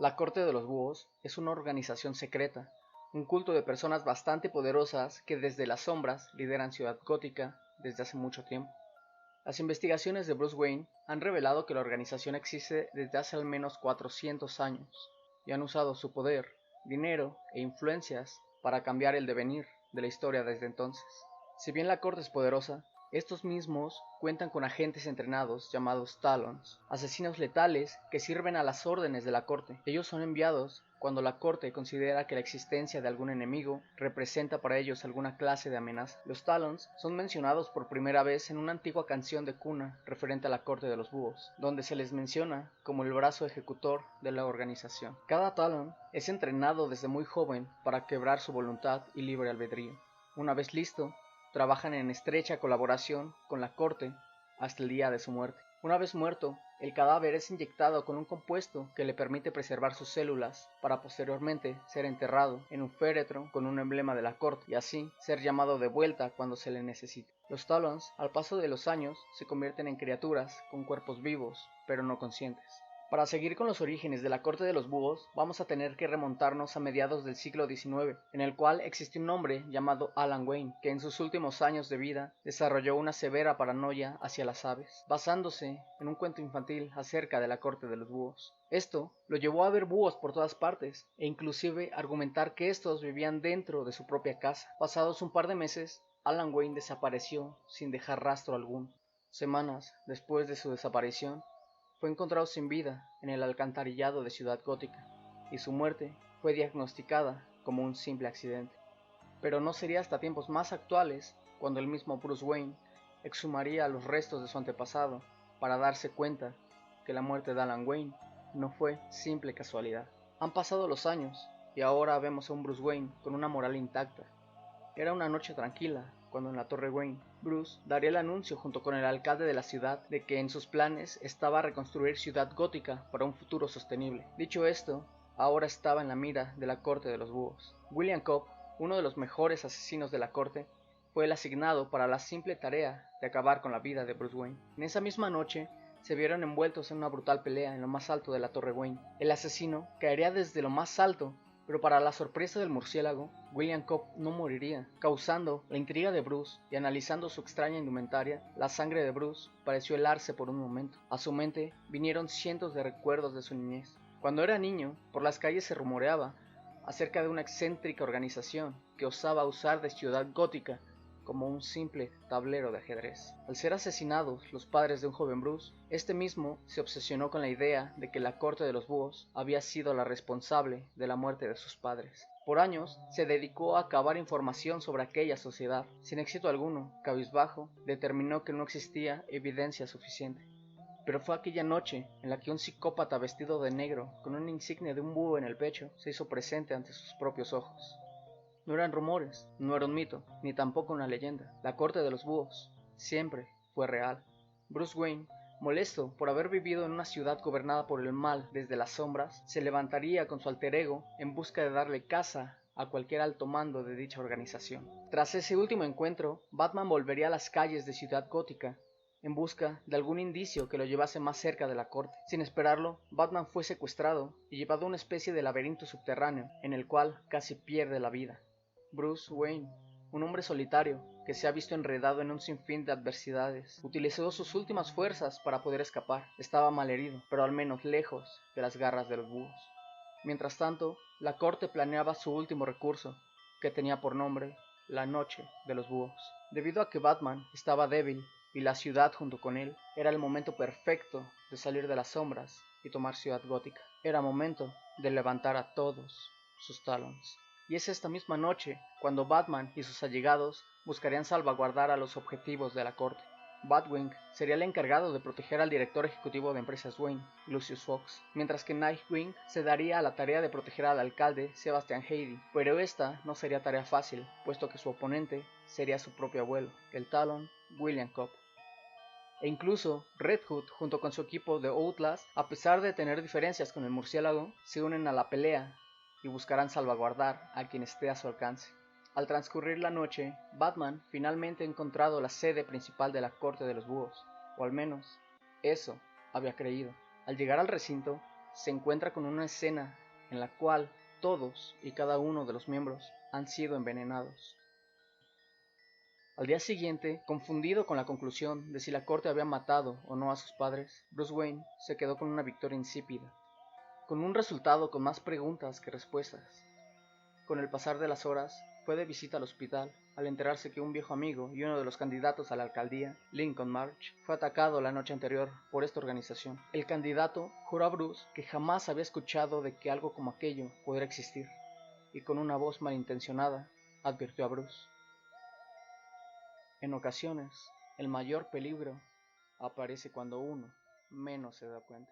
La Corte de los Búhos es una organización secreta, un culto de personas bastante poderosas que desde las sombras lideran Ciudad Gótica desde hace mucho tiempo. Las investigaciones de Bruce Wayne han revelado que la organización existe desde hace al menos 400 años y han usado su poder, dinero e influencias para cambiar el devenir de la historia desde entonces. Si bien la Corte es poderosa, estos mismos cuentan con agentes entrenados llamados Talons, asesinos letales que sirven a las órdenes de la Corte. Ellos son enviados cuando la Corte considera que la existencia de algún enemigo representa para ellos alguna clase de amenaza. Los Talons son mencionados por primera vez en una antigua canción de cuna referente a la Corte de los Búhos, donde se les menciona como el brazo ejecutor de la organización. Cada Talon es entrenado desde muy joven para quebrar su voluntad y libre albedrío. Una vez listo, trabajan en estrecha colaboración con la Corte hasta el día de su muerte. Una vez muerto, el cadáver es inyectado con un compuesto que le permite preservar sus células para posteriormente ser enterrado en un féretro con un emblema de la Corte y así ser llamado de vuelta cuando se le necesite. Los Talons, al paso de los años, se convierten en criaturas con cuerpos vivos, pero no conscientes. Para seguir con los orígenes de la Corte de los Búhos, vamos a tener que remontarnos a mediados del siglo XIX, en el cual existió un hombre llamado Alan Wayne, que en sus últimos años de vida desarrolló una severa paranoia hacia las aves, basándose en un cuento infantil acerca de la Corte de los Búhos. Esto lo llevó a ver búhos por todas partes, e inclusive argumentar que estos vivían dentro de su propia casa. Pasados un par de meses, Alan Wayne desapareció sin dejar rastro alguno. Semanas después de su desaparición, fue encontrado sin vida en el alcantarillado de Ciudad Gótica, y su muerte fue diagnosticada como un simple accidente. Pero no sería hasta tiempos más actuales cuando el mismo Bruce Wayne exhumaría los restos de su antepasado para darse cuenta que la muerte de Alan Wayne no fue simple casualidad. Han pasado los años y ahora vemos a un Bruce Wayne con una moral intacta. Era una noche tranquila cuando en la Torre Wayne, Bruce daría el anuncio junto con el alcalde de la ciudad de que en sus planes estaba reconstruir Ciudad Gótica para un futuro sostenible. Dicho esto, ahora estaba en la mira de la Corte de los Búhos. William Cobb, uno de los mejores asesinos de la Corte, fue el asignado para la simple tarea de acabar con la vida de Bruce Wayne. En esa misma noche, se vieron envueltos en una brutal pelea en lo más alto de la Torre Wayne. El asesino caería desde lo más alto, pero para la sorpresa del murciélago, William Cobb no moriría, causando la intriga de Bruce, y analizando su extraña indumentaria, la sangre de Bruce pareció helarse por un momento. A su mente vinieron cientos de recuerdos de su niñez. Cuando era niño, por las calles se rumoreaba acerca de una excéntrica organización que osaba usar de Ciudad Gótica como un simple tablero de ajedrez. Al ser asesinados los padres de un joven Bruce, este mismo se obsesionó con la idea de que la Corte de los Búhos había sido la responsable de la muerte de sus padres. Por años se dedicó a acabar información sobre aquella sociedad. Sin éxito alguno, cabizbajo, determinó que no existía evidencia suficiente. Pero fue aquella noche en la que un psicópata vestido de negro, con una insignia de un búho en el pecho, se hizo presente ante sus propios ojos. No eran rumores, no era un mito, ni tampoco una leyenda. La Corte de los Búhos siempre fue real. Bruce Wayne, molesto por haber vivido en una ciudad gobernada por el mal desde las sombras, se levantaría con su alter ego en busca de darle caza a cualquier alto mando de dicha organización. Tras ese último encuentro, Batman volvería a las calles de Ciudad Gótica en busca de algún indicio que lo llevase más cerca de la corte. Sin esperarlo, Batman fue secuestrado y llevado a una especie de laberinto subterráneo en el cual casi pierde la vida. Bruce Wayne, un hombre solitario que se ha visto enredado en un sinfín de adversidades, utilizó sus últimas fuerzas para poder escapar. Estaba malherido, pero al menos lejos de las garras de los búhos. Mientras tanto, la corte planeaba su último recurso, que tenía por nombre la Noche de los Búhos. Debido a que Batman estaba débil y la ciudad junto con él, era el momento perfecto de salir de las sombras y tomar Ciudad Gótica. Era momento de levantar a todos sus Talons. Y es esta misma noche cuando Batman y sus allegados buscarían salvaguardar a los objetivos de la corte. Batwing sería el encargado de proteger al director ejecutivo de Empresas Wayne, Lucius Fox, mientras que Nightwing se daría a la tarea de proteger al alcalde Sebastian Haddon, pero esta no sería tarea fácil, puesto que su oponente sería su propio abuelo, el Talon William Cobb. E incluso Red Hood, junto con su equipo de Outlast, a pesar de tener diferencias con el murciélago, se unen a la pelea y buscarán salvaguardar a quien esté a su alcance. Al transcurrir la noche, Batman finalmente ha encontrado la sede principal de la Corte de los Búhos, o al menos eso había creído. Al llegar al recinto, se encuentra con una escena en la cual todos y cada uno de los miembros han sido envenenados. Al día siguiente, confundido con la conclusión de si la corte había matado o no a sus padres, Bruce Wayne se quedó con una victoria insípida, con un resultado con más preguntas que respuestas. Con el pasar de las horas, fue de visita al hospital al enterarse que un viejo amigo y uno de los candidatos a la alcaldía, Lincoln March, fue atacado la noche anterior por esta organización. El candidato juró a Bruce que jamás había escuchado de que algo como aquello pudiera existir, y con una voz malintencionada advirtió a Bruce: en ocasiones, el mayor peligro aparece cuando uno menos se da cuenta.